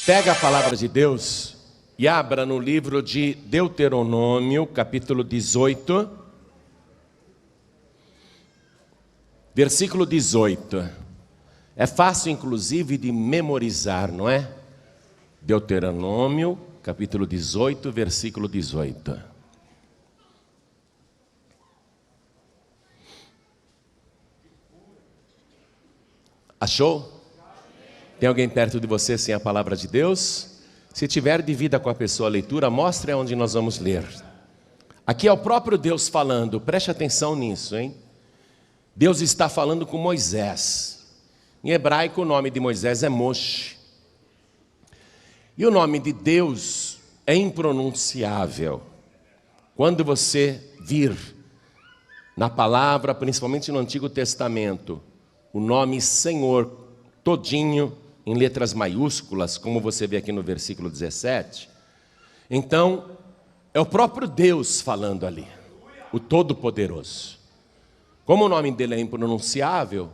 Pega a palavra de Deus e abra no livro de Deuteronômio, capítulo 18, versículo 18. É fácil, inclusive, de memorizar, não é? Deuteronômio, capítulo 18, versículo 18. Achou? Tem alguém perto de você sem a palavra de Deus? Se tiver, divida com a pessoa a leitura, mostre onde nós vamos ler. Aqui é o próprio Deus falando, preste atenção nisso, hein? Deus está falando com Moisés. Em hebraico o nome de Moisés é Moshe. E o nome de Deus é impronunciável. Quando você vir na palavra, principalmente no Antigo Testamento, o nome Senhor todinho em letras maiúsculas, como você vê aqui no versículo 17, então é o próprio Deus falando ali, o Todo-Poderoso. Como o nome dele é impronunciável,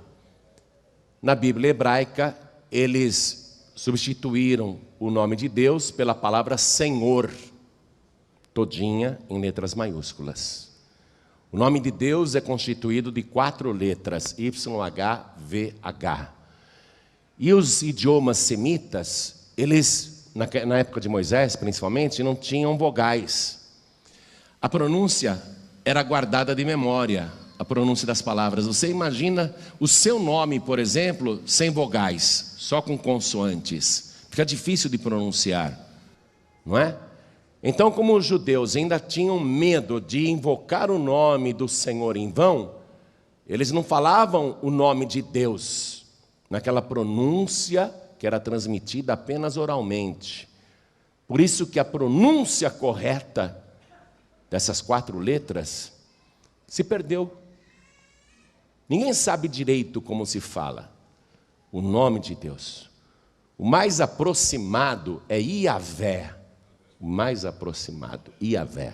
na Bíblia hebraica eles substituíram o nome de Deus pela palavra Senhor, todinha em letras maiúsculas. O nome de Deus é constituído de 4 letras, YHVH. E os idiomas semitas, eles, na época de Moisés principalmente, não tinham vogais. A pronúncia era guardada de memória, a pronúncia das palavras. Você imagina o seu nome, por exemplo, sem vogais, só com consoantes. Fica difícil de pronunciar, não é? Então, como os judeus ainda tinham medo de invocar o nome do Senhor em vão, eles não falavam o nome de Deus naquela pronúncia que era transmitida apenas oralmente. Por isso que a pronúncia correta dessas 4 letras se perdeu. Ninguém sabe direito como se fala o nome de Deus. O mais aproximado é Iavé. O mais aproximado, Iavé.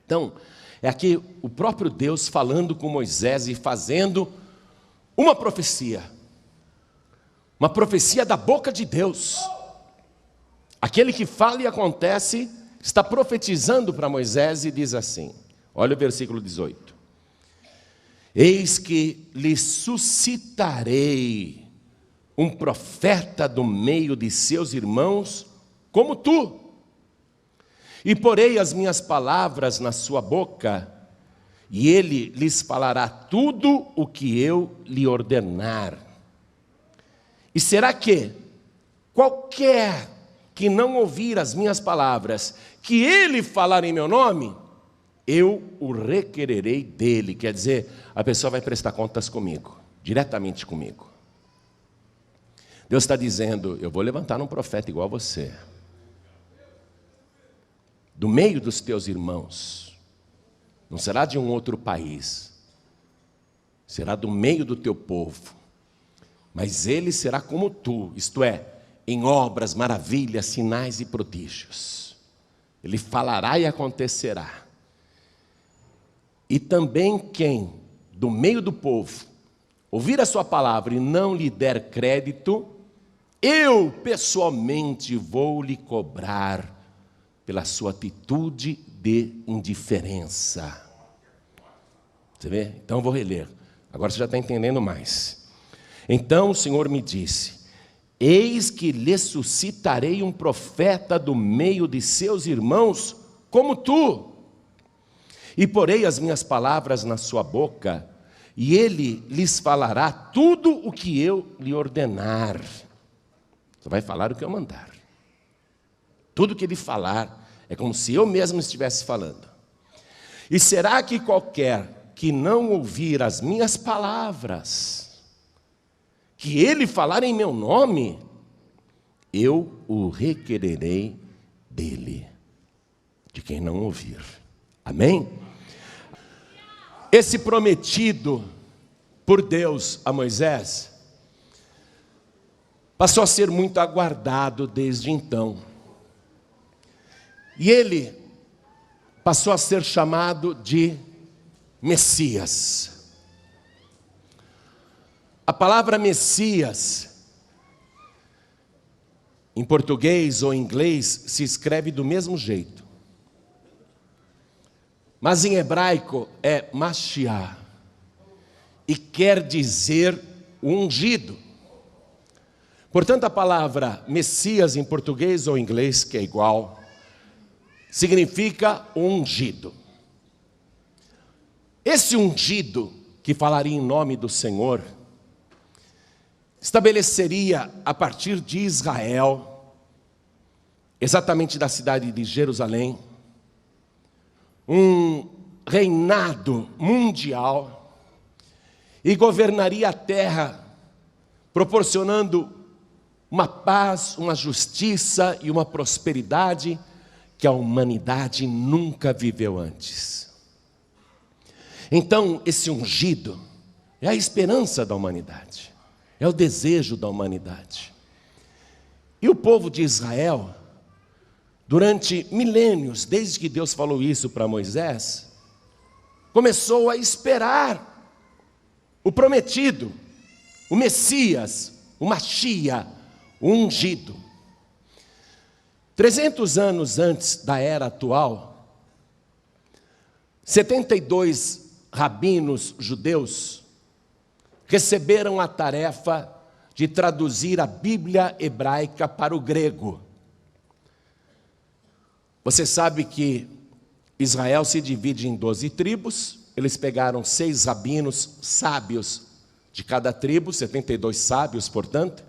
Então, é aqui o próprio Deus falando com Moisés e fazendo uma profecia da boca de Deus. Aquele que fala e acontece, está profetizando para Moisés e diz assim, olha o versículo 18. Eis que lhe suscitarei um profeta do meio de seus irmãos como tu, e porei as minhas palavras na sua boca, e ele lhes falará tudo o que eu lhe ordenar. E será que qualquer que não ouvir as minhas palavras, que ele falar em meu nome, eu o requererei dele. Quer dizer, a pessoa vai prestar contas comigo, diretamente comigo. Deus está dizendo, eu vou levantar um profeta igual a você, do meio dos teus irmãos, não será de um outro país, será do meio do teu povo, mas ele será como tu, isto é, em obras, maravilhas, sinais e prodígios. Ele falará e acontecerá. E também quem, do meio do povo, ouvir a sua palavra e não lhe der crédito, eu pessoalmente vou lhe cobrar pela sua atitude de indiferença. Você vê? Então eu vou reler. Agora você já está entendendo mais. Então o Senhor me disse, eis que lhe suscitarei um profeta do meio de seus irmãos, como tu, e porei as minhas palavras na sua boca, e ele lhes falará tudo o que eu lhe ordenar. Você vai falar o que eu mandar. Tudo que ele falar é como se eu mesmo estivesse falando. E será que qualquer que não ouvir as minhas palavras, que ele falar em meu nome, eu o requererei dele, de quem não ouvir. Amém? Esse prometido por Deus a Moisés passou a ser muito aguardado desde então. E ele passou a ser chamado de Messias. A palavra Messias em português ou em inglês, se escreve do mesmo jeito. Mas em hebraico é Mashiach, e quer dizer ungido. Portanto, a palavra Messias em português ou inglês, que é igual, significa ungido. Esse ungido, que falaria em nome do Senhor, estabeleceria a partir de Israel, exatamente da cidade de Jerusalém, um reinado mundial e governaria a terra, proporcionando uma paz, uma justiça e uma prosperidade que a humanidade nunca viveu antes. Então, esse ungido é a esperança da humanidade, é o desejo da humanidade. E o povo de Israel, durante milênios, desde que Deus falou isso para Moisés, começou a esperar o prometido, o Messias, o Mashiach, o ungido. 300 anos antes da era atual, 72 rabinos judeus receberam a tarefa de traduzir a Bíblia hebraica para o grego. Você sabe que Israel se divide em 12 tribos, eles pegaram 6 rabinos sábios de cada tribo, 72 sábios, portanto,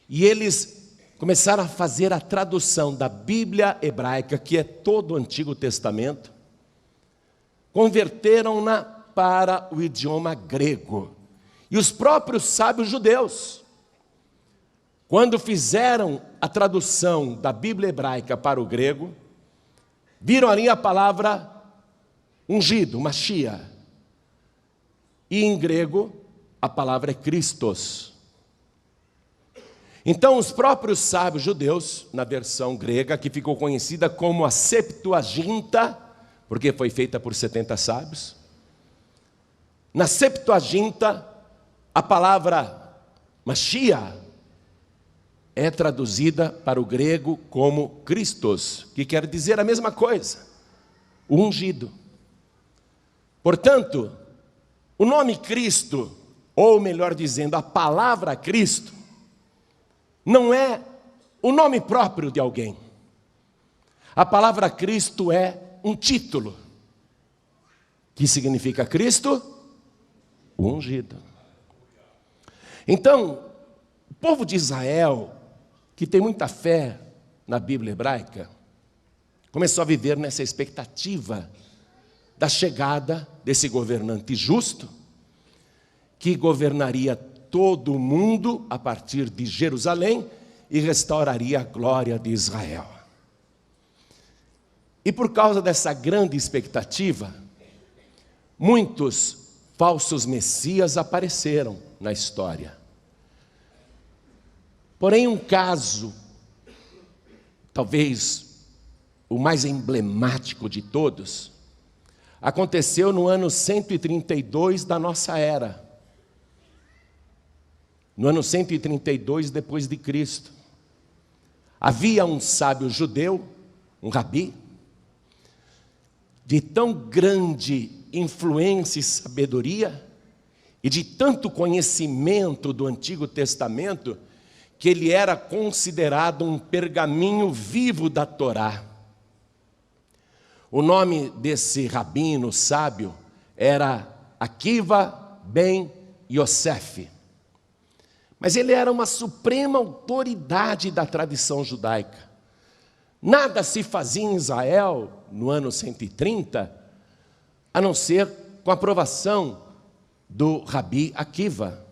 e eles começaram a fazer a tradução da Bíblia hebraica, que é todo o Antigo Testamento, converteram-na para o idioma grego. E os próprios sábios judeus, quando fizeram a tradução da Bíblia hebraica para o grego, viram ali a palavra ungido, Mashiach. E em grego, a palavra é Christos. Então, os próprios sábios judeus, na versão grega, que ficou conhecida como a Septuaginta, porque foi feita por 70 sábios, na Septuaginta, a palavra Mashiach é traduzida para o grego como Christos, que quer dizer a mesma coisa, o ungido. Portanto, o nome Cristo, ou melhor dizendo, a palavra Cristo, não é o nome próprio de alguém. A palavra Cristo é um título, que significa Cristo, o ungido. Então, o povo de Israel, que tem muita fé na Bíblia hebraica, começou a viver nessa expectativa da chegada desse governante justo, que governaria todo o mundo a partir de Jerusalém e restauraria a glória de Israel. E por causa dessa grande expectativa, muitos falsos messias apareceram na história. Porém, um caso, talvez o mais emblemático de todos, aconteceu no ano 132 da nossa era. No ano 132 depois de Cristo. Havia um sábio judeu, um rabi, de tão grande influência e sabedoria, e de tanto conhecimento do Antigo Testamento, que ele era considerado um pergaminho vivo da Torá. O nome desse rabino sábio era Akiva ben Yosef. Mas ele era uma suprema autoridade da tradição judaica. Nada se fazia em Israel no ano 130, a não ser com a aprovação do Rabi Akiva,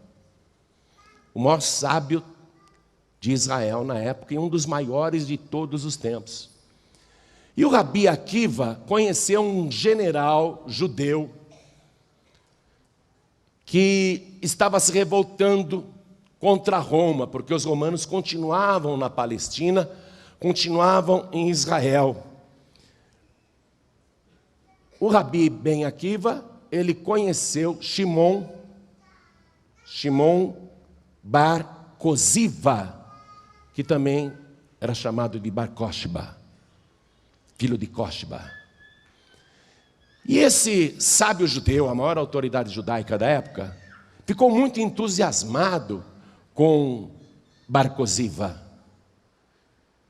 o maior sábio de Israel na época e um dos maiores de todos os tempos. E o Rabi Akiva conheceu um general judeu que estava se revoltando contra Roma, porque os romanos continuavam na Palestina, continuavam em Israel. O Rabi ben Akiva, ele conheceu Shimon bar Koziva, que que também era chamado de Bar Kokhba, filho de Kokhba. E esse sábio judeu, a maior autoridade judaica da época, ficou muito entusiasmado com Bar Kokhba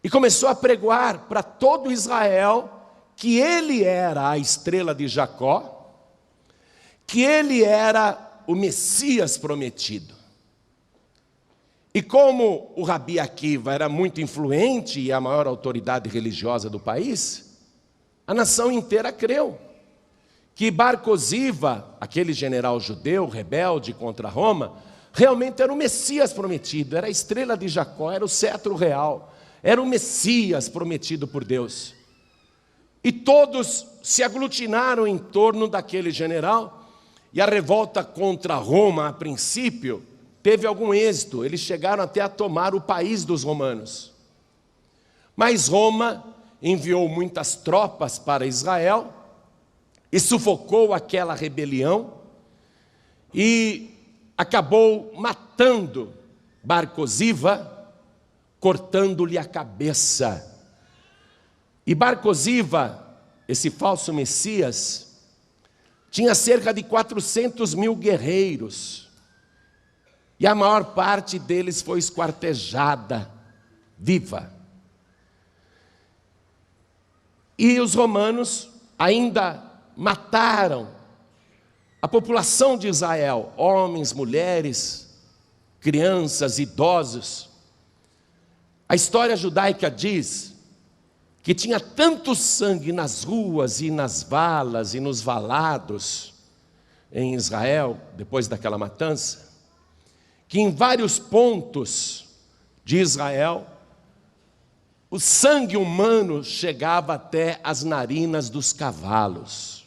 e começou a pregoar para todo Israel que ele era a estrela de Jacó, que ele era o Messias prometido. E como o Rabi Akiva era muito influente e a maior autoridade religiosa do país, a nação inteira creu que Bar Kokhba, aquele general judeu rebelde contra Roma, realmente era o Messias prometido, era a estrela de Jacó, era o cetro real, era o Messias prometido por Deus. E todos se aglutinaram em torno daquele general, e a revolta contra Roma, a princípio, teve algum êxito. Eles chegaram até a tomar o país dos romanos. Mas Roma enviou muitas tropas para Israel e sufocou aquela rebelião e acabou matando Bar Kokhba, cortando-lhe a cabeça. E Bar Kokhba, esse falso Messias, tinha cerca de 400 mil guerreiros, e a maior parte deles foi esquartejada, viva. E os romanos ainda mataram a população de Israel, homens, mulheres, crianças, idosos. A história judaica diz que tinha tanto sangue nas ruas e nas valas e nos valados em Israel, depois daquela matança, que em vários pontos de Israel, o sangue humano chegava até as narinas dos cavalos.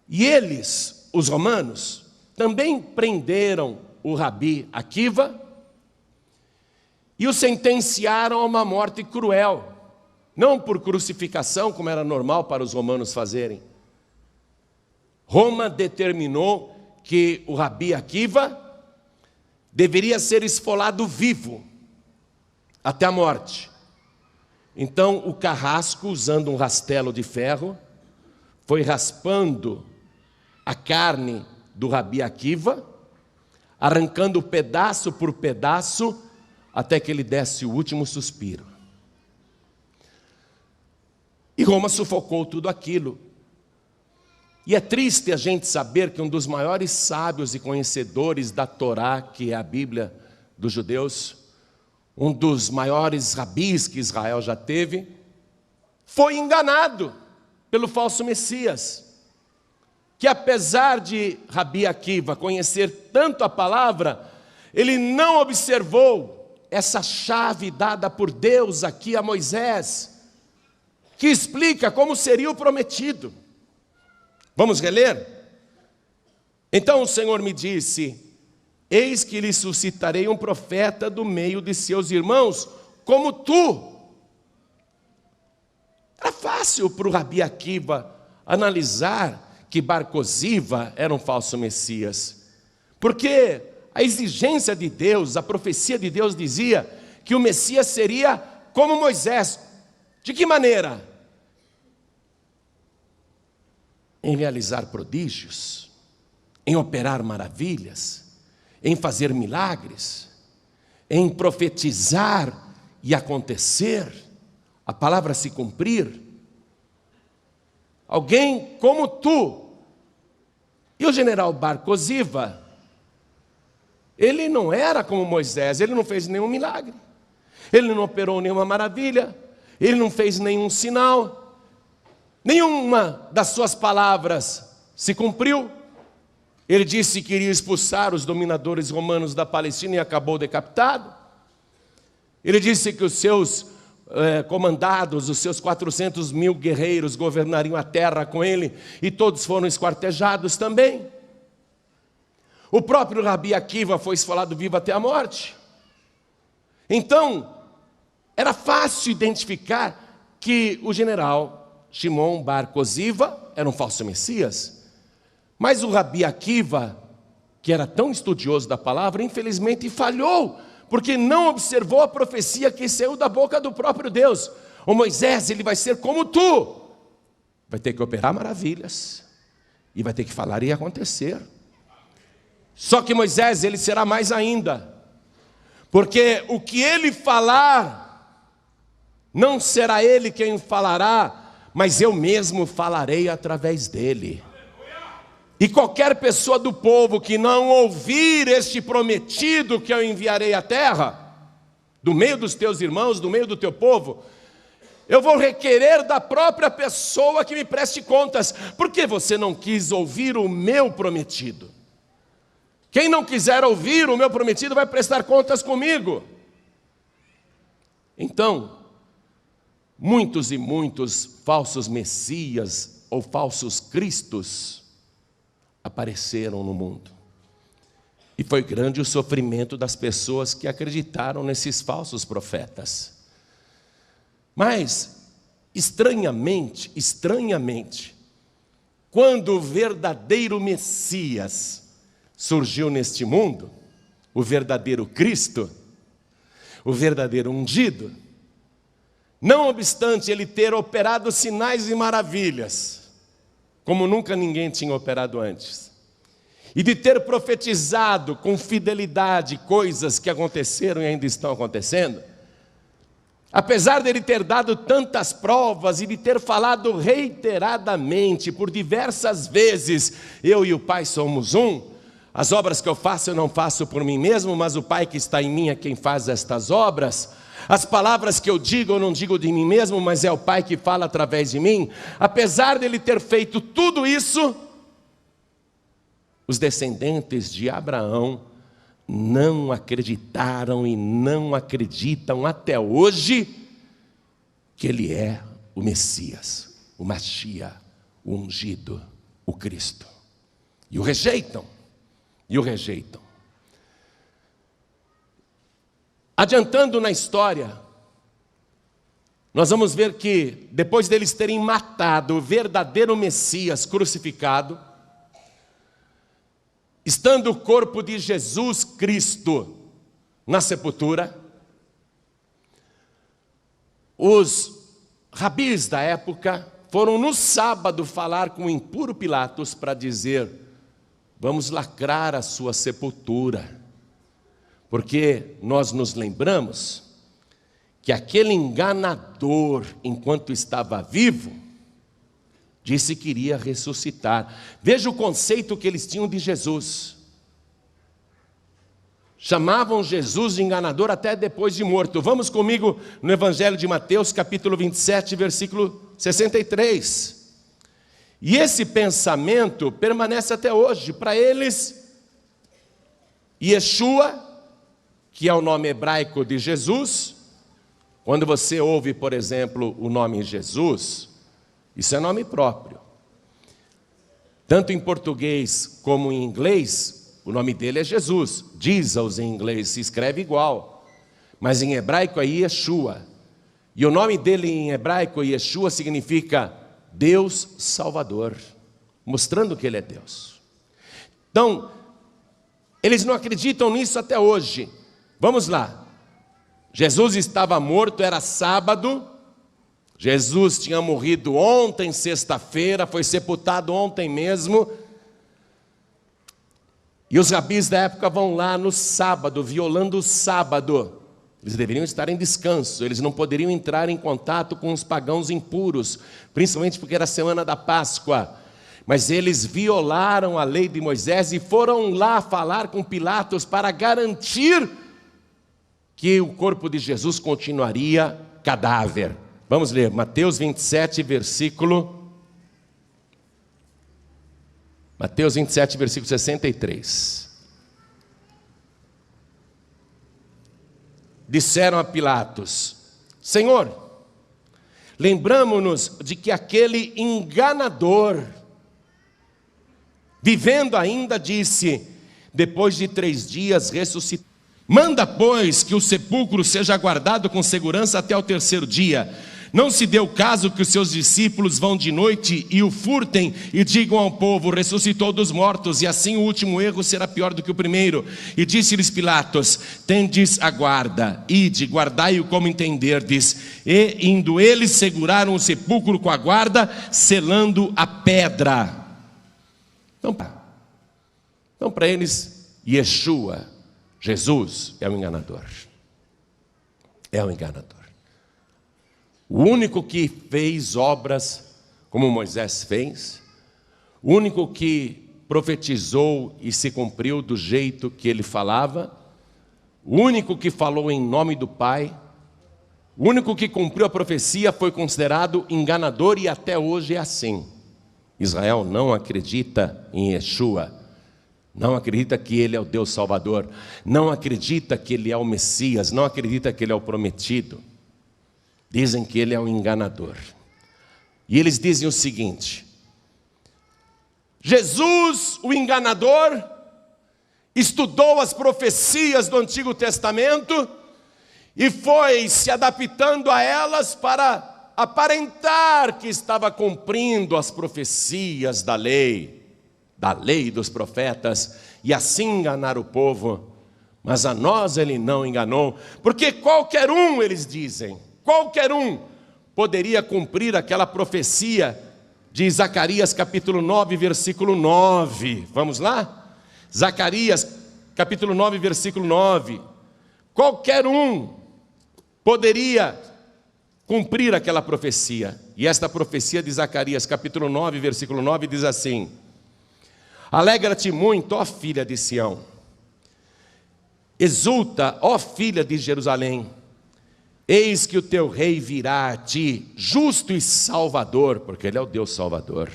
E eles, os romanos, também prenderam o Rabi Akiva e o sentenciaram a uma morte cruel, não por crucificação, como era normal para os romanos fazerem. Roma determinou que o Rabi Akiva deveria ser esfolado vivo até a morte. Então o carrasco, usando um rastelo de ferro, foi raspando a carne do Rabi Akiva, arrancando pedaço por pedaço, até que ele desse o último suspiro. E Roma sufocou tudo aquilo. E é triste a gente saber que um dos maiores sábios e conhecedores da Torá, que é a Bíblia dos judeus, um dos maiores rabis que Israel já teve, foi enganado pelo falso Messias, que apesar de Rabi Akiva conhecer tanto a palavra, ele não observou essa chave dada por Deus aqui a Moisés, que explica como seria o prometido. Vamos reler? Então o Senhor me disse: eis que lhe suscitarei um profeta do meio de seus irmãos, como tu. Era fácil para o Rabi Akiva analisar que Bar Kokhba era um falso Messias, porque a exigência de Deus, a profecia de Deus dizia que o Messias seria como Moisés. De que maneira? Em realizar prodígios, em operar maravilhas, em fazer milagres, em profetizar e acontecer, a palavra se cumprir. Alguém como tu. E o general Bar Kokhba, ele não era como Moisés, ele não fez nenhum milagre, ele não operou nenhuma maravilha, ele não fez nenhum sinal, nenhuma das suas palavras se cumpriu. Ele disse que iria expulsar os dominadores romanos da Palestina e acabou decapitado. Ele disse que os seus comandados, os seus 400 mil guerreiros governariam a terra com ele, e todos foram esquartejados também. O próprio Rabi Akiva foi esfolado vivo até a morte. Então, era fácil identificar que o general Shimon Bar Kokhba era um falso Messias. Mas o Rabi Akiva, que era tão estudioso da palavra, infelizmente falhou, porque não observou a profecia que saiu da boca do próprio Deus. O Moisés, ele vai ser como tu, vai ter que operar maravilhas, e vai ter que falar e acontecer. Só que Moisés, ele será mais ainda, porque o que ele falar, não será ele quem falará, mas eu mesmo falarei através dele. E qualquer pessoa do povo que não ouvir este prometido que eu enviarei à terra, do meio dos teus irmãos, do meio do teu povo, eu vou requerer da própria pessoa que me preste contas. Por que você não quis ouvir o meu prometido? Quem não quiser ouvir o meu prometido vai prestar contas comigo. Então, muitos e muitos falsos messias ou falsos cristos apareceram no mundo. E foi grande o sofrimento das pessoas que acreditaram nesses falsos profetas. Mas, estranhamente, quando o verdadeiro Messias surgiu neste mundo, o verdadeiro Cristo, o verdadeiro ungido, não obstante ele ter operado sinais e maravilhas, como nunca ninguém tinha operado antes, e de ter profetizado com fidelidade coisas que aconteceram e ainda estão acontecendo, apesar de ele ter dado tantas provas e de ter falado reiteradamente, por diversas vezes, eu e o Pai somos um, as obras que eu faço eu não faço por mim mesmo, mas o Pai que está em mim é quem faz estas obras. As palavras que eu digo, eu não digo de mim mesmo, mas é o Pai que fala através de mim. Apesar dele ter feito tudo isso, os descendentes de Abraão não acreditaram e não acreditam até hoje que ele é o Messias, o Mashiach, o ungido, o Cristo. E o rejeitam, Adiantando na história, nós vamos ver que depois deles terem matado o verdadeiro Messias crucificado, estando o corpo de Jesus Cristo na sepultura, os rabis da época foram no sábado falar com o impuro Pilatos para dizer: vamos lacrar a sua sepultura, porque nós nos lembramos que aquele enganador, enquanto estava vivo, disse que iria ressuscitar. Veja o conceito que eles tinham de Jesus. Chamavam Jesus de enganador até depois de morto. Vamos comigo no Evangelho de Mateus, capítulo 27, versículo 63. E esse pensamento permanece até hoje. Para eles, Yeshua, que é o nome hebraico de Jesus, quando você ouve, por exemplo, o nome Jesus, isso é nome próprio. Tanto em português como em inglês, o nome dele é Jesus. Jesus em inglês se escreve igual, mas em hebraico é Yeshua. E o nome dele em hebraico, Yeshua, significa Deus Salvador, mostrando que ele é Deus. Então, eles não acreditam nisso até hoje. Vamos lá. Jesus estava morto, era sábado. Jesus tinha morrido ontem, sexta-feira, foi sepultado ontem mesmo. E os rabis da época vão lá no sábado, violando o sábado. Eles deveriam estar em descanso, eles não poderiam entrar em contato com os pagãos impuros, principalmente porque era a semana da Páscoa. Mas eles violaram a lei de Moisés e foram lá falar com Pilatos para garantir que o corpo de Jesus continuaria cadáver. Vamos ler Mateus 27, versículo 63. Disseram a Pilatos: Senhor, lembramo-nos de que aquele enganador, vivendo ainda, disse: depois de 3 dias ressuscitarei. Manda, pois, que o sepulcro seja guardado com segurança até o 3º dia. Não se dê o caso que os seus discípulos vão de noite e o furtem e digam ao povo: ressuscitou dos mortos, e assim o último erro será pior do que o primeiro. E disse-lhes Pilatos: tendes a guarda, ide, guardai-o como entenderdes. E indo eles, seguraram o sepulcro com a guarda, selando a pedra. Então para eles, Yeshua, Jesus, é o enganador. É o enganador. O único que fez obras como Moisés fez, o único que profetizou e se cumpriu do jeito que ele falava, o único que falou em nome do Pai, o único que cumpriu a profecia foi considerado enganador, e até hoje é assim. Israel não acredita em Yeshua, não acredita que Ele é o Deus Salvador, não acredita que Ele é o Messias, não acredita que Ele é o prometido. Dizem que Ele é um enganador. E eles dizem o seguinte: Jesus, o enganador, estudou as profecias do Antigo Testamento e foi se adaptando a elas para aparentar que estava cumprindo as profecias da lei dos profetas, e assim enganar o povo. Mas a nós Ele não enganou, porque qualquer um, eles dizem, qualquer um poderia cumprir aquela profecia de Zacarias capítulo 9, versículo 9. Vamos lá? Zacarias capítulo 9, versículo 9. Qualquer um poderia cumprir aquela profecia. E esta profecia de Zacarias capítulo 9, versículo 9 diz assim: alegra-te muito, ó filha de Sião, exulta, ó filha de Jerusalém, eis que o teu rei virá a ti, justo e salvador, porque Ele é o Deus Salvador,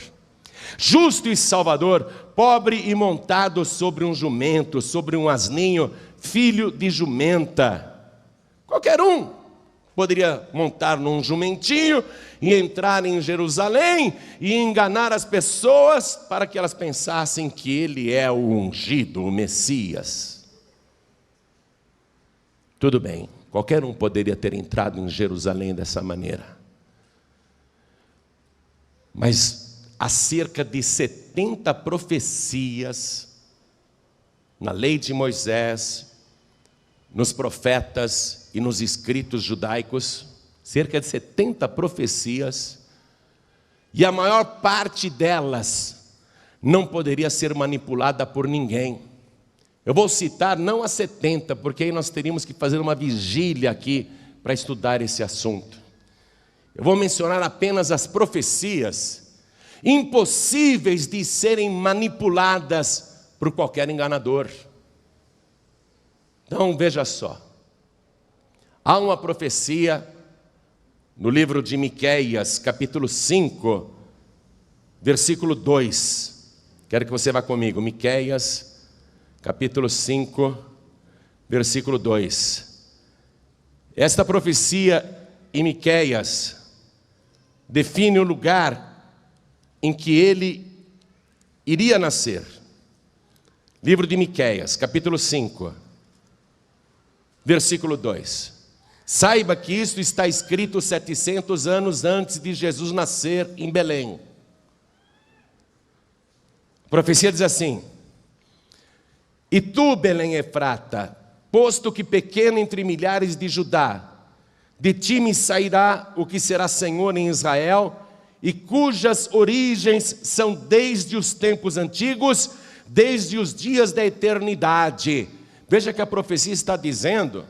justo e salvador, pobre e montado sobre um jumento, sobre um asninho, filho de jumenta. Qualquer um poderia montar num jumentinho e entrar em Jerusalém e enganar as pessoas para que elas pensassem que Ele é o ungido, o Messias. Tudo bem, qualquer um poderia ter entrado em Jerusalém dessa maneira. Mas há cerca de 70 profecias na lei de Moisés, nos profetas e nos escritos judaicos, cerca de 70 profecias, e a maior parte delas não poderia ser manipulada por ninguém. Eu vou citar não as 70, porque aí nós teríamos que fazer uma vigília aqui para estudar esse assunto. Eu vou mencionar apenas as profecias impossíveis de serem manipuladas por qualquer enganador. Então veja só, há uma profecia no livro de Miqueias, capítulo 5, versículo 2. Quero que você vá comigo, Miqueias, capítulo 5, versículo 2. Esta profecia em Miqueias define o lugar em que ele iria nascer. Livro de Miqueias, capítulo 5, versículo 2. Saiba que isto está escrito 700 anos antes de Jesus nascer em Belém. A profecia diz assim: e tu, Belém Efrata, posto que pequena entre milhares de Judá, de ti me sairá o que será Senhor em Israel, e cujas origens são desde os tempos antigos, desde os dias da eternidade. Veja que a profecia está dizendo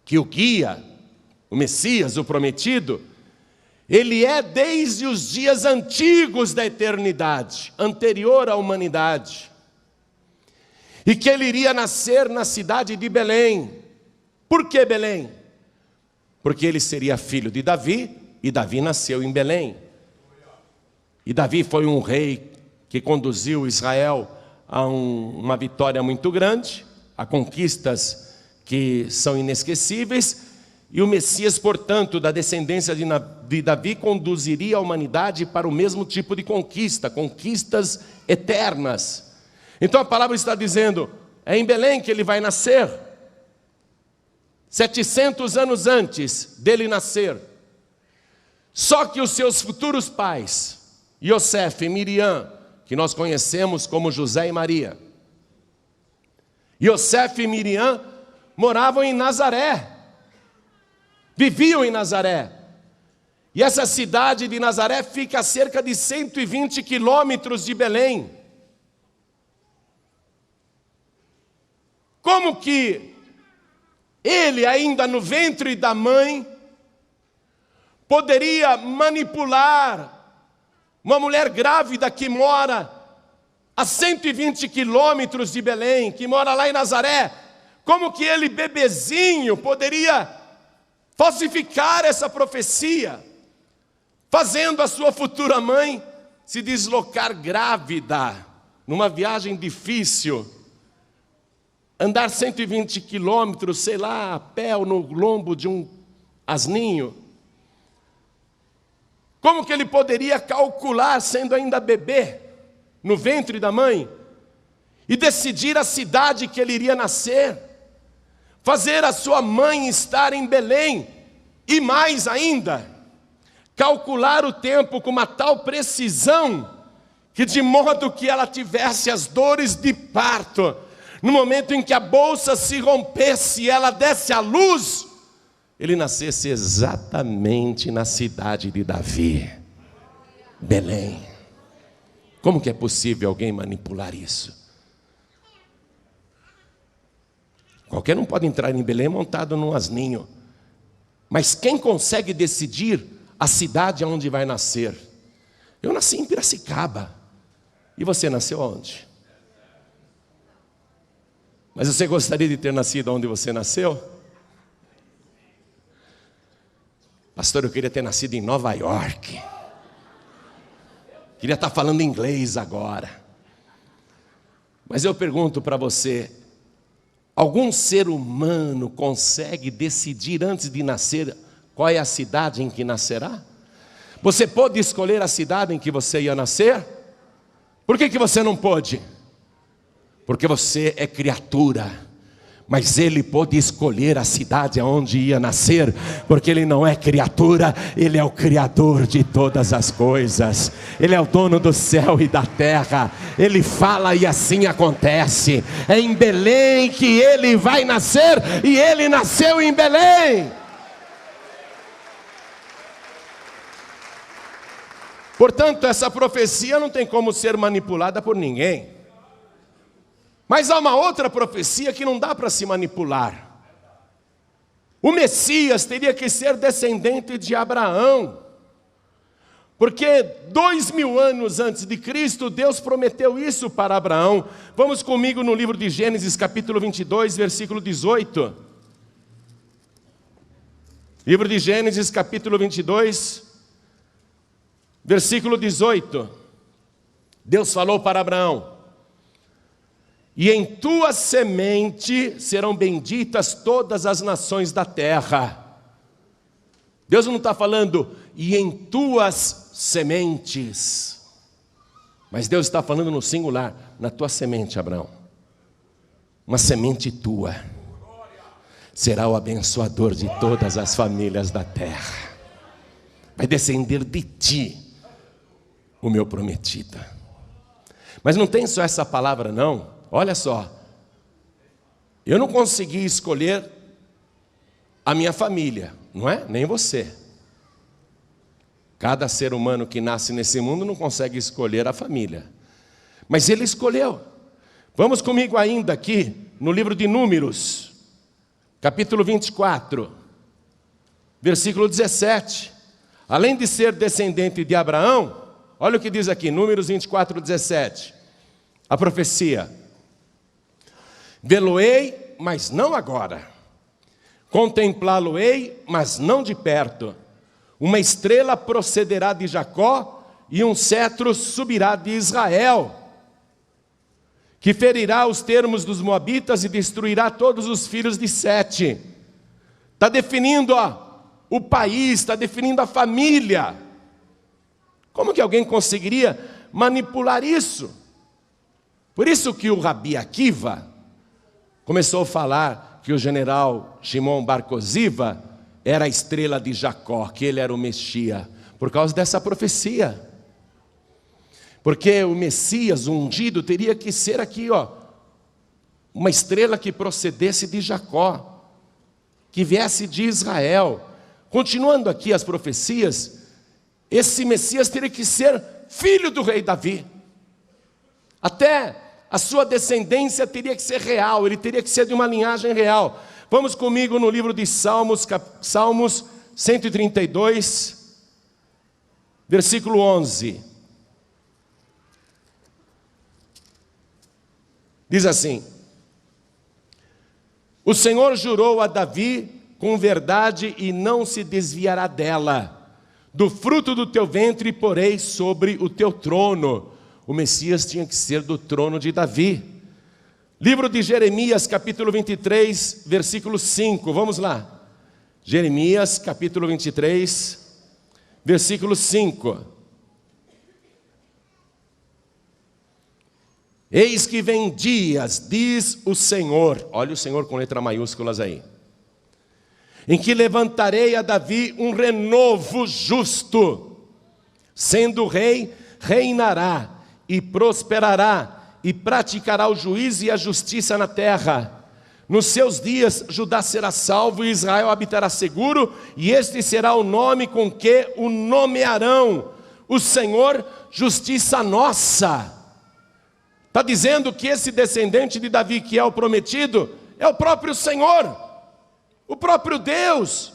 que o guia, o Messias, o prometido, ele é desde os dias antigos da eternidade, anterior à humanidade. E que ele iria nascer na cidade de Belém. Por que Belém? Porque ele seria filho de Davi, e Davi nasceu em Belém. E Davi foi um rei que conduziu Israel a uma vitória muito grande, a conquistas que são inesquecíveis, e o Messias, portanto, da descendência de Davi, conduziria a humanidade para o mesmo tipo de conquista, conquistas eternas. Então a palavra está dizendo, é em Belém que ele vai nascer, 700 anos antes dele nascer. Só que os seus futuros pais, Yosef e Miriam, que nós conhecemos como José e Maria, Yosef e Miriam moravam em Nazaré, viviam em Nazaré. E essa cidade de Nazaré fica a cerca de 120 quilômetros de Belém. Como que ele, ainda no ventre da mãe, poderia manipular uma mulher grávida que mora a 120 quilômetros de Belém, que mora lá em Nazaré? Como que ele, bebezinho, poderia falsificar essa profecia, fazendo a sua futura mãe se deslocar grávida, numa viagem difícil, andar 120 quilômetros, sei lá, a pé ou no lombo de um asninho? Como que ele poderia calcular, sendo ainda bebê, no ventre da mãe, e decidir a cidade que ele iria nascer, fazer a sua mãe estar em Belém, e mais ainda, calcular o tempo com uma tal precisão, que de modo que ela tivesse as dores de parto, no momento em que a bolsa se rompesse e ela desse à luz, ele nascesse exatamente na cidade de Davi, Belém. Como que é possível alguém manipular isso? Qualquer um pode entrar em Belém montado num asninho, mas quem consegue decidir a cidade onde vai nascer? Eu nasci em Piracicaba. E você nasceu onde? Mas você gostaria de ter nascido onde você nasceu? Pastor, eu queria ter nascido em Nova York. Queria estar falando inglês agora. Mas eu pergunto para você, algum ser humano consegue decidir antes de nascer qual é a cidade em que nascerá? Você pôde escolher a cidade em que você ia nascer? Por que você não pôde? Porque você é criatura. Mas ele pôde escolher a cidade onde ia nascer, porque ele não é criatura, ele é o Criador de todas as coisas. Ele é o dono do céu e da terra. Ele fala e assim acontece. É em Belém que ele vai nascer, e ele nasceu em Belém. Portanto, essa profecia não tem como ser manipulada por ninguém. Mas há uma outra profecia que não dá para se manipular. O Messias teria que ser descendente de Abraão. Porque 2000 anos antes de Cristo, Deus prometeu isso para Abraão. Vamos comigo no livro de Gênesis, capítulo 22, versículo 18. Livro de Gênesis, capítulo 22, versículo 18. Deus falou para Abraão: e em tua semente serão benditas todas as nações da terra. Deus não está falando, e em tuas sementes. Mas Deus está falando no singular, na tua semente, Abraão. Uma semente tua será o abençoador de todas as famílias da terra. Vai descender de ti o meu prometido. Mas não tem só essa palavra não. Olha só, eu não consegui escolher a minha família, não é? Nem você. Cada ser humano que nasce nesse mundo não consegue escolher a família. Mas ele escolheu. Vamos comigo ainda aqui no livro de Números, capítulo 24, versículo 17. Além de ser descendente de Abraão, olha o que diz aqui, Números 24, 17. A profecia: vê-lo-ei, mas não agora. Contemplá-lo-ei, mas não de perto. Uma estrela procederá de Jacó, e um cetro subirá de Israel, que ferirá os termos dos moabitas e destruirá todos os filhos de Sete. Está definindo o país, está definindo a família. Como que alguém conseguiria manipular isso? Por isso que o Rabi Akiva começou a falar que o general Shimon Bar Koziva era a estrela de Jacó, que ele era o Messias, Por causa dessa profecia. Porque o Messias, o ungido, teria que ser aqui, uma estrela que procedesse de Jacó, que viesse de Israel. Continuando aqui as profecias, esse Messias teria que ser filho do rei Davi. Até a sua descendência teria que ser real, ele teria que ser de uma linhagem real. Vamos comigo no livro de Salmos, Salmos 132, versículo 11. Diz assim: o Senhor jurou a Davi com verdade e não se desviará dela. Do fruto do teu ventre porei sobre o teu trono. O Messias tinha que ser do trono de Davi. Livro de Jeremias, capítulo 23, versículo 5. Vamos lá. Jeremias, capítulo 23, versículo 5. Eis que vem dias, diz o Senhor, olha o Senhor com letra maiúsculas aí, em que levantarei a Davi um renovo justo, sendo rei, reinará e prosperará e praticará o juízo e a justiça na terra. Nos seus dias Judá será salvo e Israel habitará seguro, e este será o nome com que o nomearão: o Senhor, justiça nossa. Está dizendo que esse descendente de Davi, que é o prometido, é o próprio Senhor, o próprio Deus.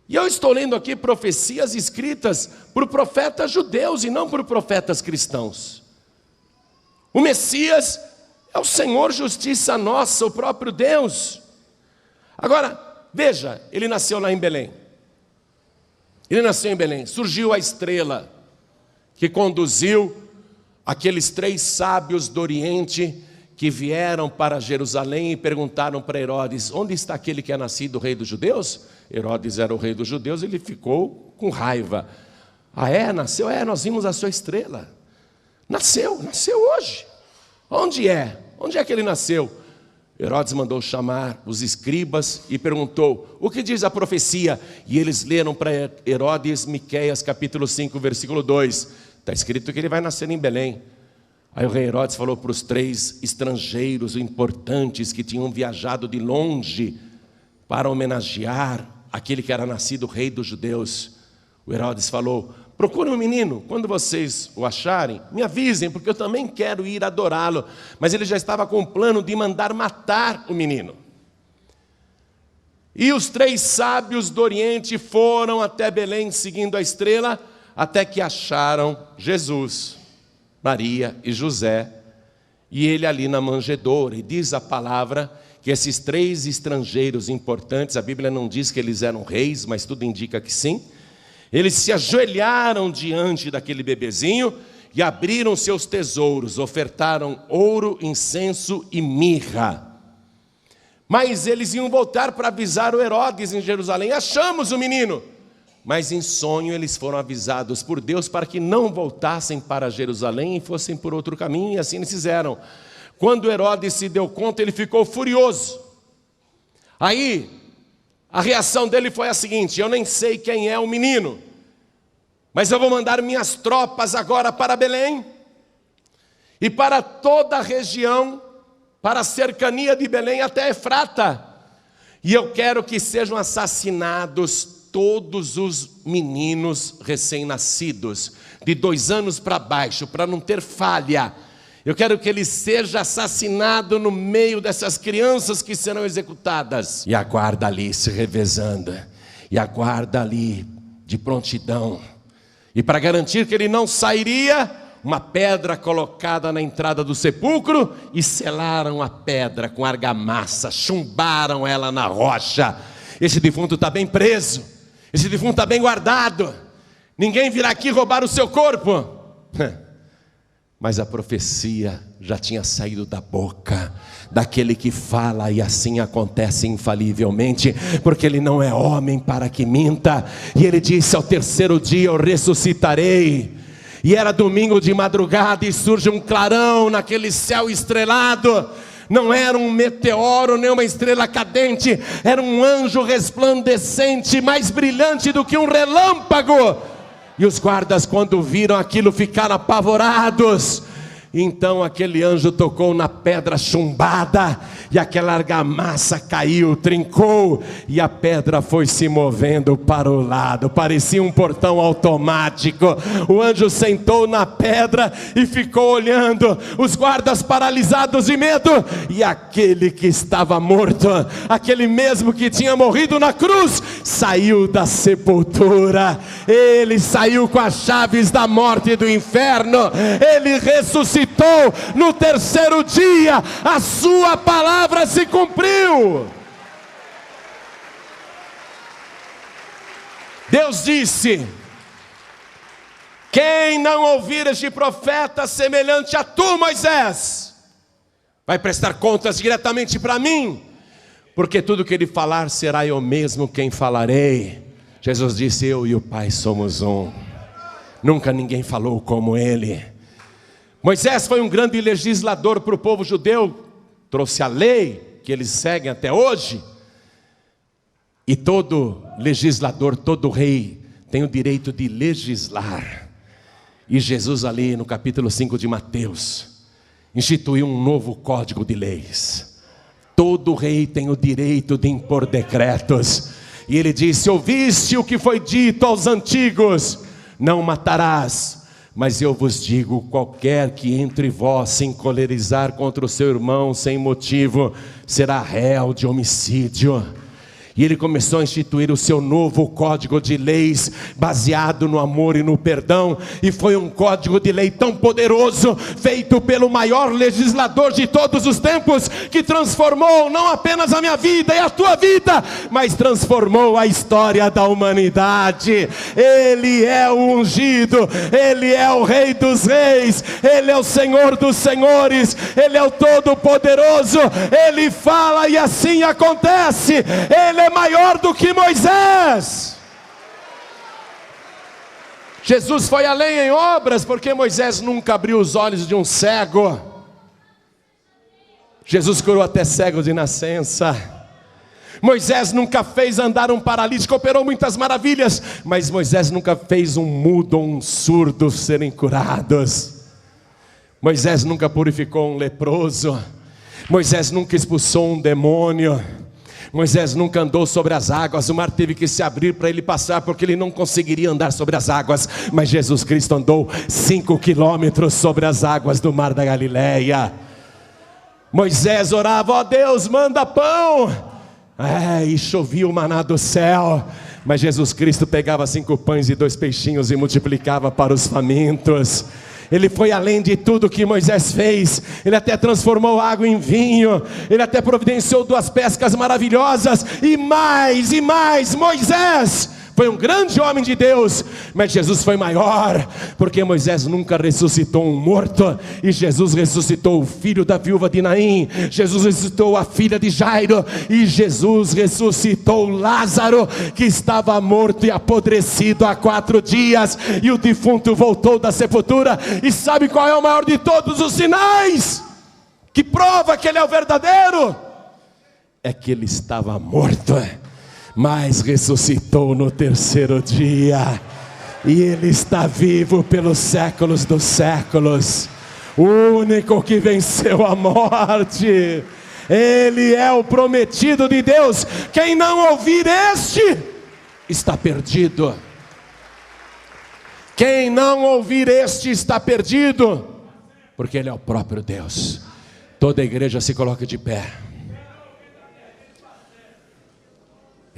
E eu estou lendo aqui profecias escritas por profetas judeus e não por profetas cristãos. O Messias é o Senhor, justiça nossa, o próprio Deus. Agora, veja, ele nasceu lá em Belém. Ele nasceu em Belém, surgiu a estrela que conduziu aqueles 3 sábios do Oriente que vieram para Jerusalém e perguntaram para Herodes: onde está aquele que é nascido rei dos judeus? Herodes era o rei dos judeus, ele ficou com raiva. Ah é? Nasceu? É, nós vimos a sua estrela. Nasceu hoje. Onde é? Onde é que ele nasceu? Herodes mandou chamar os escribas e perguntou: o que diz a profecia? E eles leram para Herodes Miqueias capítulo 5, versículo 2. Está escrito que ele vai nascer em Belém. Aí o rei Herodes falou para os 3 estrangeiros importantes que tinham viajado de longe para homenagear aquele que era nascido rei dos judeus. O Herodes falou: procurem um menino, quando vocês o acharem, me avisem, porque eu também quero ir adorá-lo. Mas ele já estava com o plano de mandar matar o menino. E os 3 sábios do Oriente foram até Belém seguindo a estrela, até que acharam Jesus, Maria e José, e ele ali na manjedoura. E diz a palavra que esses 3 estrangeiros importantes, a Bíblia não diz que eles eram reis, mas tudo indica que sim, eles se ajoelharam diante daquele bebezinho e abriram seus tesouros, ofertaram ouro, incenso e mirra. Mas eles iam voltar para avisar o Herodes em Jerusalém: achamos o menino. Mas em sonho eles foram avisados por Deus para que não voltassem para Jerusalém e fossem por outro caminho, e assim eles fizeram. Quando Herodes se deu conta, ele ficou furioso. Aí, a reação dele foi a seguinte: eu nem sei quem é o menino, mas eu vou mandar minhas tropas agora para Belém, e para toda a região, para a cercania de Belém até Efrata, e eu quero que sejam assassinados todos os meninos recém-nascidos, de 2 anos para baixo, para não ter falha. Eu quero que ele seja assassinado no meio dessas crianças que serão executadas. E a guarda ali se revezando, e a guarda ali de prontidão. E para garantir que ele não sairia, uma pedra colocada na entrada do sepulcro, e selaram a pedra com argamassa, chumbaram ela na rocha. Esse defunto está bem preso. Esse defunto está bem guardado, ninguém virá aqui roubar o seu corpo. Mas a profecia já tinha saído da boca daquele que fala, e assim acontece infalivelmente, porque ele não é homem para que minta. E ele disse: ao 3º dia eu ressuscitarei. E era domingo de madrugada, e surge um clarão naquele céu estrelado. Não era um meteoro, nem uma estrela cadente, era um anjo resplandecente, mais brilhante do que um relâmpago. E os guardas, quando viram aquilo, ficaram apavorados. Então aquele anjo tocou na pedra chumbada, e aquela argamassa caiu, trincou, e a pedra foi se movendo para o lado, parecia um portão automático. O anjo sentou na pedra e ficou olhando, os guardas paralisados de medo, e aquele que estava morto, aquele mesmo que tinha morrido na cruz, saiu da sepultura. Ele saiu com as chaves da morte e do inferno. Ele ressuscitou no terceiro dia, a sua palavra se cumpriu. Deus disse: quem não ouvir este profeta semelhante a tu, Moisés, vai prestar contas diretamente para mim, porque tudo que ele falar será eu mesmo quem falarei. Jesus disse: eu e o Pai somos um. Nunca ninguém falou como ele. Moisés foi um grande legislador para o povo judeu, trouxe a lei que eles seguem até hoje. E todo legislador, todo rei tem o direito de legislar. E Jesus ali no capítulo 5 de Mateus instituiu um novo código de leis. Todo rei tem o direito de impor decretos. E ele disse: ouviste o que foi dito aos antigos, não matarás. Mas eu vos digo, qualquer que entre vós se encolerizar contra o seu irmão sem motivo, será réu de homicídio. E ele começou a instituir o seu novo código de leis, baseado no amor e no perdão. E foi um código de lei tão poderoso, feito pelo maior legislador de todos os tempos, que transformou não apenas a minha vida e a tua vida, mas transformou a história da humanidade. Ele é o ungido, Ele é o Rei dos Reis, Ele é o Senhor dos Senhores, Ele é o Todo-Poderoso. Ele fala e assim acontece. Ele é maior do que Moisés. Jesus foi além em obras, porque Moisés nunca abriu os olhos de um cego. Jesus curou até cego de nascença. Moisés nunca fez andar um paralítico, operou muitas maravilhas, mas Moisés nunca fez um mudo ou um surdo serem curados. Moisés nunca purificou um leproso. Moisés nunca expulsou um demônio. Moisés nunca andou sobre as águas. O mar teve que se abrir para ele passar, porque ele não conseguiria andar sobre as águas. Mas Jesus Cristo andou 5 quilômetros sobre as águas do mar da Galileia. Moisés orava: ó Deus, manda pão. E chovia o maná do céu. Mas Jesus Cristo pegava 5 pães e 2 peixinhos e multiplicava para os famintos. Ele foi além de tudo que Moisés fez. Ele até transformou água em vinho. Ele até providenciou 2 pescas maravilhosas. E mais, Moisés foi um grande homem de Deus, mas Jesus foi maior, porque Moisés nunca ressuscitou um morto, e Jesus ressuscitou o filho da viúva de Naim. Jesus ressuscitou a filha de Jairo, e Jesus ressuscitou Lázaro, que estava morto e apodrecido há 4 dias, e o defunto voltou da sepultura. E sabe qual é o maior de todos os sinais que prova que ele é o verdadeiro? É que ele estava morto, mas ressuscitou no terceiro dia, e ele está vivo pelos séculos dos séculos, o único que venceu a morte. Ele é o prometido de Deus. Quem não ouvir este está perdido. Quem não ouvir este está perdido, porque ele é o próprio Deus. Toda a igreja se coloca de pé.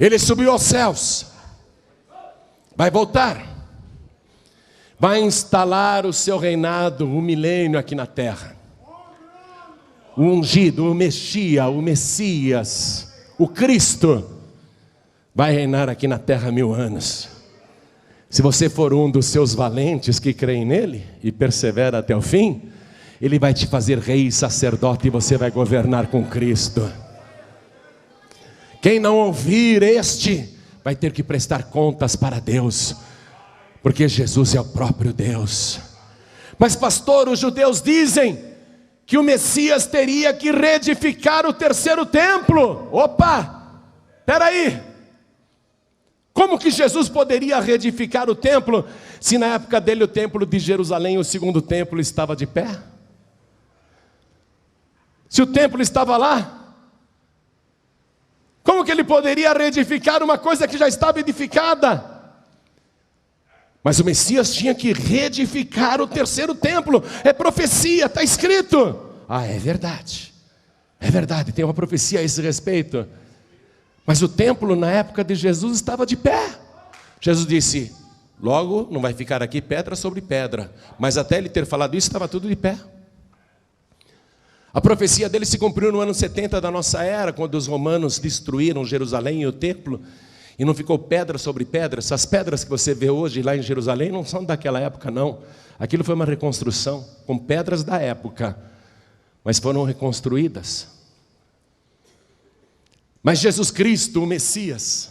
Ele subiu aos céus, vai voltar, vai instalar o seu reinado, o milênio aqui na terra. O ungido, o Messias, o Cristo, vai reinar aqui na terra 1000 anos. Se você for um dos seus valentes que creem nele e persevera até o fim, ele vai te fazer rei e sacerdote, e você vai governar com Cristo. Quem não ouvir este vai ter que prestar contas para Deus, porque Jesus é o próprio Deus. Mas pastor, os judeus dizem que o Messias teria que reedificar o terceiro templo. Opa, espera aí. Como que Jesus poderia reedificar o templo, se na época dele o templo de Jerusalém, o segundo templo, estava de pé? Se o templo estava lá, como que ele poderia reedificar uma coisa que já estava edificada? Mas o Messias tinha que reedificar o terceiro templo. É profecia, está escrito. Ah, é verdade, tem uma profecia a esse respeito. Mas o templo na época de Jesus estava de pé. Jesus disse, logo não vai ficar aqui pedra sobre pedra. Mas até ele ter falado isso, estava tudo de pé. A profecia dele se cumpriu no ano 70 da nossa era, quando os romanos destruíram Jerusalém e o templo, e não ficou pedra sobre pedra. Essas pedras que você vê hoje lá em Jerusalém não são daquela época, não. Aquilo foi uma reconstrução com pedras da época, mas foram reconstruídas. Mas Jesus Cristo, o Messias,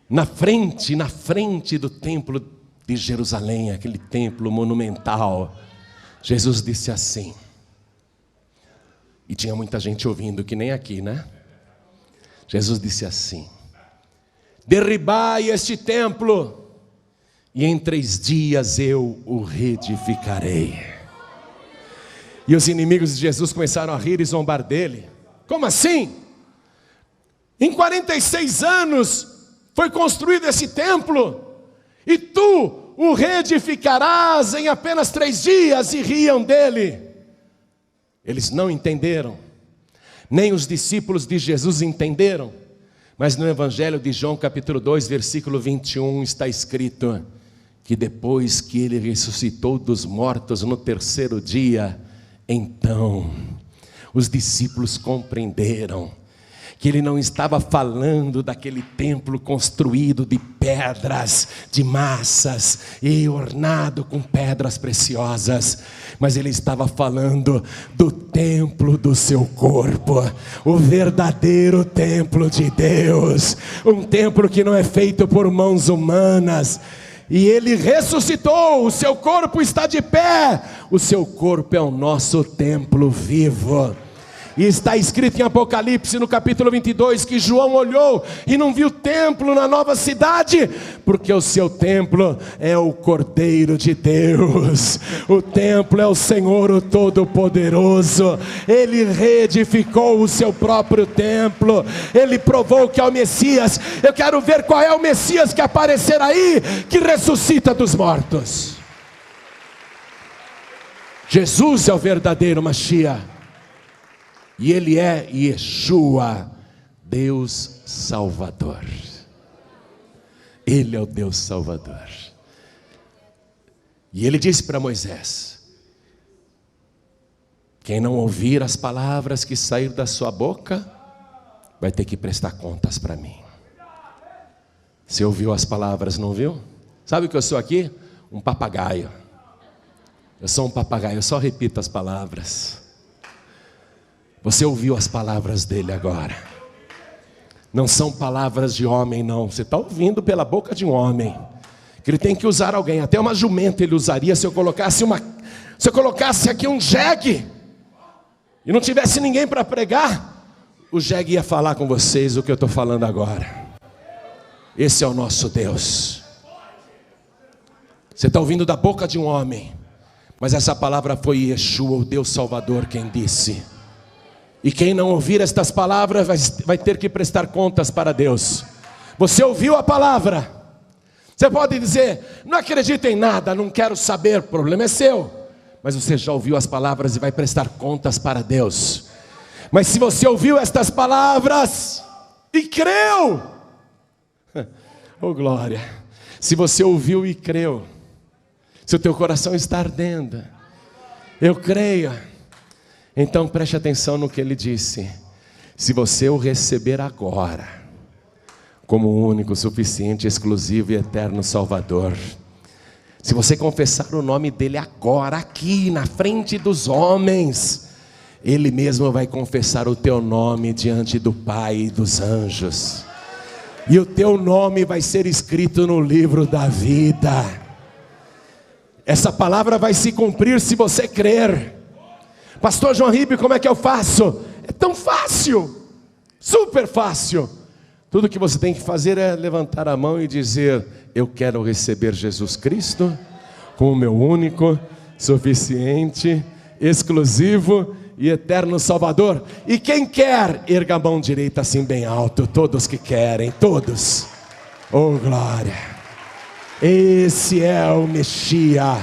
na frente do templo de Jerusalém, aquele templo monumental, Jesus disse assim, e tinha muita gente ouvindo, que nem aqui, né? Jesus disse assim, derribai este templo, e em 3 dias eu o reedificarei. E os inimigos de Jesus começaram a rir e zombar dele. Como assim? Em 46 anos foi construído esse templo, e tu o reedificarás em apenas 3 dias, e riam dele. Eles não entenderam, nem os discípulos de Jesus entenderam, mas no Evangelho de João capítulo 2, versículo 21, está escrito que depois que ele ressuscitou dos mortos no 3º dia, então os discípulos compreenderam que ele não estava falando daquele templo construído de pedras, de massas e ornado com pedras preciosas, mas ele estava falando do templo do seu corpo, o verdadeiro templo de Deus, um templo que não é feito por mãos humanas. E ele ressuscitou, o seu corpo está de pé, o seu corpo é o nosso templo vivo. E está escrito em Apocalipse no capítulo 22 que João olhou e não viu templo na nova cidade, porque o seu templo é o Cordeiro de Deus, o templo é o Senhor o Todo-Poderoso. Ele reedificou o seu próprio templo, ele provou que é o Messias. Eu quero ver qual é o Messias que aparecer aí, que ressuscita dos mortos. Jesus é o verdadeiro Mashiach. E ele é Yeshua, Deus Salvador. Ele é o Deus Salvador. E ele disse para Moisés, quem não ouvir as palavras que sair da sua boca, vai ter que prestar contas para mim. Você ouviu as palavras, não viu? Sabe o que eu sou aqui? Um papagaio. Eu sou um papagaio, eu só repito as palavras. Você ouviu as palavras dele agora. Não são palavras de homem, não. Você está ouvindo pela boca de um homem. Que ele tem que usar alguém. Até uma jumenta ele usaria se eu colocasse aqui um jegue e não tivesse ninguém para pregar. O jegue ia falar com vocês o que eu estou falando agora. Esse é o nosso Deus. Você está ouvindo da boca de um homem, mas essa palavra foi Yeshua, o Deus Salvador, quem disse. E quem não ouvir estas palavras vai ter que prestar contas para Deus. Você ouviu a palavra. Você pode dizer, não acredito em nada, não quero saber, o problema é seu. Mas você já ouviu as palavras e vai prestar contas para Deus. Mas se você ouviu estas palavras e creu, oh glória, se você ouviu e creu, se o teu coração está ardendo, eu creio. Então preste atenção no que ele disse. Se você o receber agora, como o único, suficiente, exclusivo e eterno Salvador, se você confessar o nome dele agora, aqui na frente dos homens, ele mesmo vai confessar o teu nome diante do Pai e dos anjos, e o teu nome vai ser escrito no livro da vida. Essa palavra vai se cumprir se você crer. Pastor João Ribe, como é que eu faço? É tão fácil, super fácil. Tudo que você tem que fazer é levantar a mão e dizer: eu quero receber Jesus Cristo como meu único, suficiente, exclusivo e eterno Salvador. E quem quer, erga a mão direita assim bem alto. Todos que querem, todos. Oh glória! Esse é o Messias,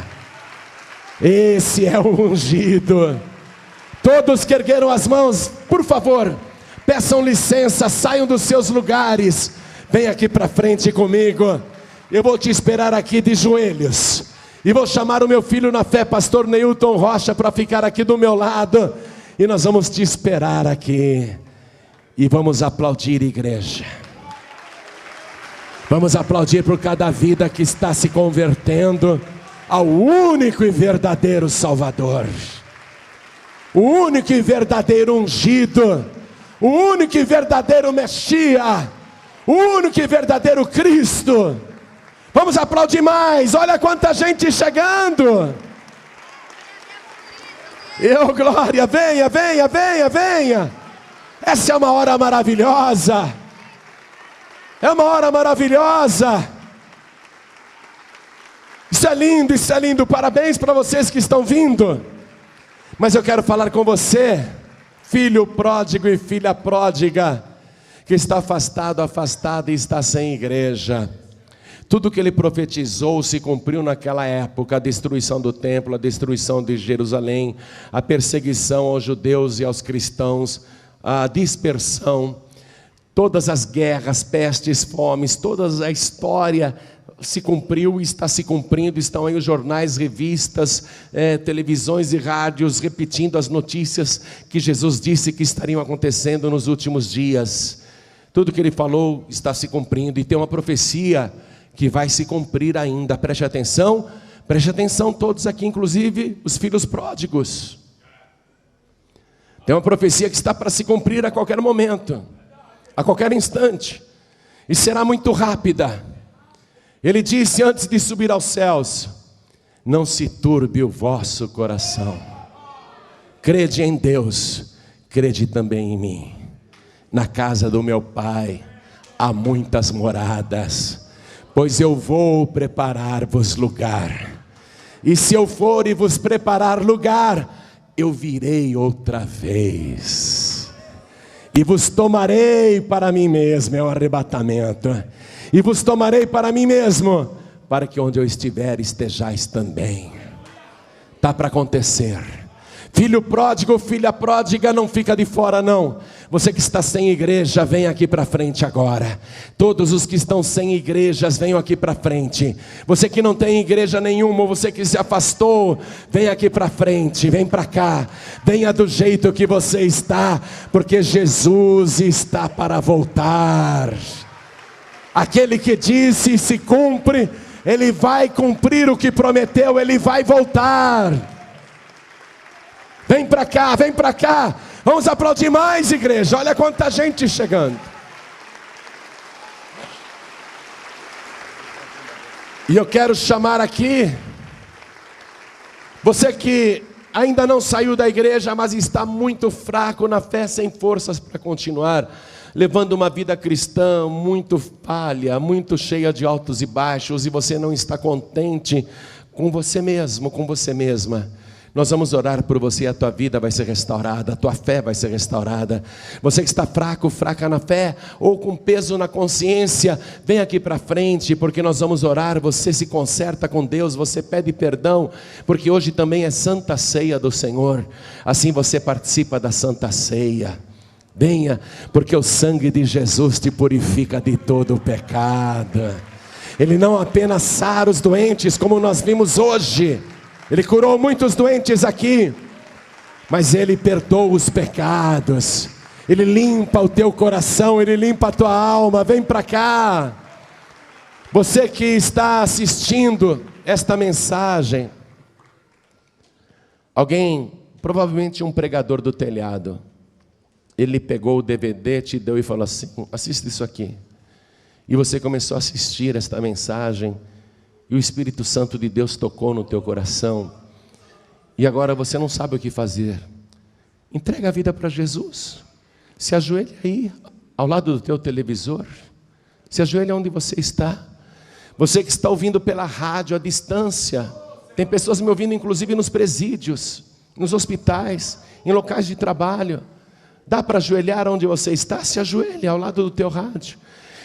esse é o ungido. Todos que ergueram as mãos, por favor, peçam licença, saiam dos seus lugares, vem aqui para frente comigo. Eu vou te esperar aqui de joelhos, e vou chamar o meu filho na fé, pastor Neilton Rocha, para ficar aqui do meu lado, e nós vamos te esperar aqui, e vamos aplaudir, igreja. Vamos aplaudir por cada vida que está se convertendo ao único e verdadeiro Salvador, o único e verdadeiro ungido, o único e verdadeiro Messias, o único e verdadeiro Cristo. Vamos aplaudir mais, olha quanta gente chegando. Glória, venha, venha, venha, venha. Essa é uma hora maravilhosa. É uma hora maravilhosa. Isso é lindo, isso é lindo. Parabéns para vocês que estão vindo. Mas eu quero falar com você, filho pródigo e filha pródiga, que está afastado, afastada e está sem igreja. Tudo que ele profetizou se cumpriu naquela época: a destruição do templo, a destruição de Jerusalém, a perseguição aos judeus e aos cristãos, a dispersão, todas as guerras, pestes, fomes, toda a história se cumpriu e está se cumprindo. Estão aí os jornais, revistas, televisões e rádios repetindo as notícias que Jesus disse que estariam acontecendo nos últimos dias. Tudo que ele falou está se cumprindo, e tem uma profecia que vai se cumprir ainda. Preste atenção todos aqui, inclusive os filhos pródigos. Tem uma profecia que está para se cumprir a qualquer momento, a qualquer instante, e será muito rápida. Ele disse antes de subir aos céus: não se turbe o vosso coração, crede em Deus, crede também em mim. Na casa do meu Pai há muitas moradas, pois eu vou preparar-vos lugar. E se eu for e vos preparar lugar, eu virei outra vez, e vos tomarei para mim mesmo. É o arrebatamento. E vos tomarei para mim mesmo, para que onde eu estiver estejais também. Está para acontecer. Filho pródigo, filha pródiga, não fica de fora não. Você que está sem igreja, vem aqui para frente agora. Todos os que estão sem igrejas, venham aqui para frente. Você que não tem igreja nenhuma, você que se afastou, vem aqui para frente, vem para cá. Venha do jeito que você está, porque Jesus está para voltar. Aquele que disse se cumpre, Ele vai cumprir o que prometeu, Ele vai voltar. Vem para cá, vem para cá. Vamos aplaudir mais, igreja. Olha quanta gente chegando. E eu quero chamar aqui você que ainda não saiu da igreja, mas está muito fraco na fé, sem forças para continuar, levando uma vida cristã muito falha, muito cheia de altos e baixos, e você não está contente com você mesmo, com você mesma. Nós vamos orar por você, a tua vida vai ser restaurada, a tua fé vai ser restaurada. Você que está fraco, fraca na fé, ou com peso na consciência, vem aqui para frente, porque nós vamos orar. Você se conserta com Deus, você pede perdão, porque hoje também é Santa Ceia do Senhor. Assim você participa da Santa Ceia. Venha, porque o sangue de Jesus te purifica de todo o pecado. Ele não apenas sara os doentes, como nós vimos hoje, Ele curou muitos doentes aqui, mas Ele perdoa os pecados, Ele limpa o teu coração, Ele limpa a tua alma. Vem para cá. Você que está assistindo esta mensagem, alguém, provavelmente um pregador do telhado, ele pegou o DVD, te deu e falou assim: assista isso aqui. E você começou a assistir esta mensagem, e o Espírito Santo de Deus tocou no teu coração, e agora você não sabe o que fazer. Entrega a vida para Jesus. Se ajoelhe aí, ao lado do teu televisor. Se ajoelha onde você está. Você que está ouvindo pela rádio à distância. Tem pessoas me ouvindo inclusive nos presídios, nos hospitais, em locais de trabalho. Dá para ajoelhar onde você está? Se ajoelhe ao lado do teu rádio.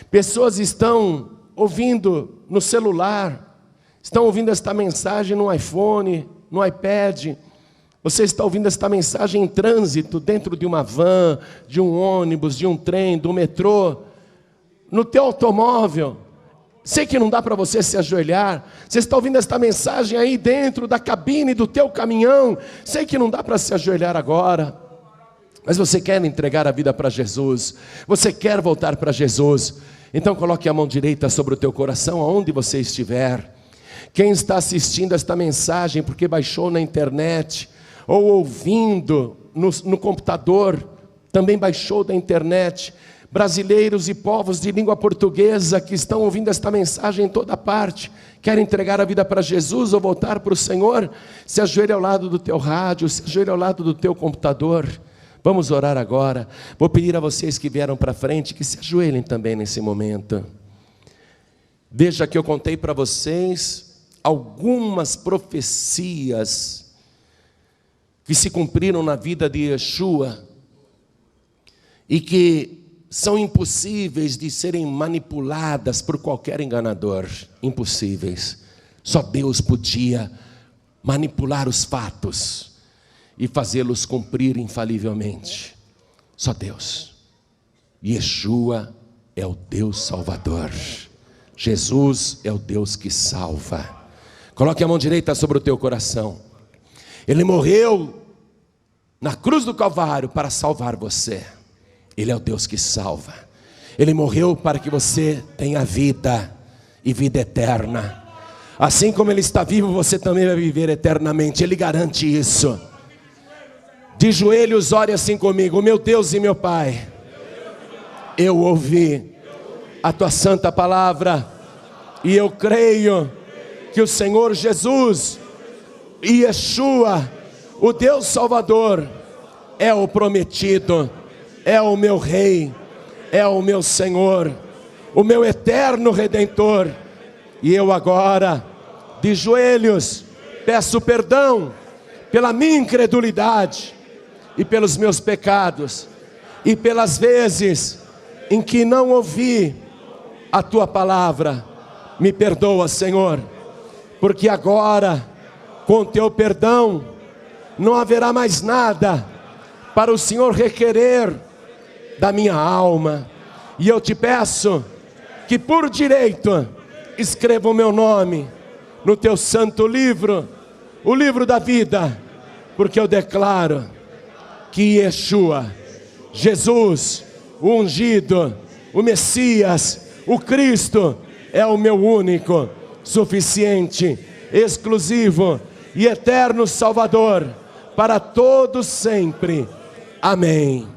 Pessoas estão ouvindo no celular, estão ouvindo esta mensagem no iPhone, no iPad. Você está ouvindo esta mensagem em trânsito, dentro de uma van, de um ônibus, de um trem, do metrô, no teu automóvel. Sei que não dá para você se ajoelhar. Você está ouvindo esta mensagem aí dentro da cabine do teu caminhão. Sei que não dá para se ajoelhar agora. Mas você quer entregar a vida para Jesus. Você quer voltar para Jesus. Então coloque a mão direita sobre o teu coração, aonde você estiver. Quem está assistindo esta mensagem porque baixou na internet, ou ouvindo no computador, também baixou da internet. Brasileiros e povos de língua portuguesa que estão ouvindo esta mensagem em toda parte, querem entregar a vida para Jesus ou voltar para o Senhor, se ajoelhe ao lado do teu rádio, se ajoelhe ao lado do teu computador. Vamos orar agora. Vou pedir a vocês que vieram para frente, que se ajoelhem também nesse momento. Veja que eu contei para vocês algumas profecias que se cumpriram na vida de Yeshua e que são impossíveis de serem manipuladas por qualquer enganador. Impossíveis. Só Deus podia manipular os fatos e fazê-los cumprir infalivelmente. Só Deus. Yeshua é o Deus Salvador. Jesus é o Deus que salva. Coloque a mão direita sobre o teu coração. Ele morreu na cruz do Calvário para salvar você. Ele é o Deus que salva. Ele morreu para que você tenha vida e vida eterna. Assim como Ele está vivo, você também vai viver eternamente. Ele garante isso. De joelhos, ore assim comigo. Meu Deus e meu Pai, eu ouvi a Tua santa palavra e eu creio que o Senhor Jesus e Yeshua, o Deus Salvador, é o prometido, é o meu Rei, é o meu Senhor, o meu eterno Redentor. E eu agora, de joelhos, peço perdão pela minha incredulidade e pelos meus pecados, e pelas vezes em que não ouvi a Tua palavra. Me perdoa, Senhor, porque agora, com Teu perdão, não haverá mais nada para o Senhor requerer da minha alma. E eu te peço que por direito escreva o meu nome no Teu santo livro, o livro da vida, porque eu declaro que Yeshua, Jesus, o ungido, o Messias, o Cristo, é o meu único, suficiente, exclusivo e eterno Salvador para todos sempre. Amém.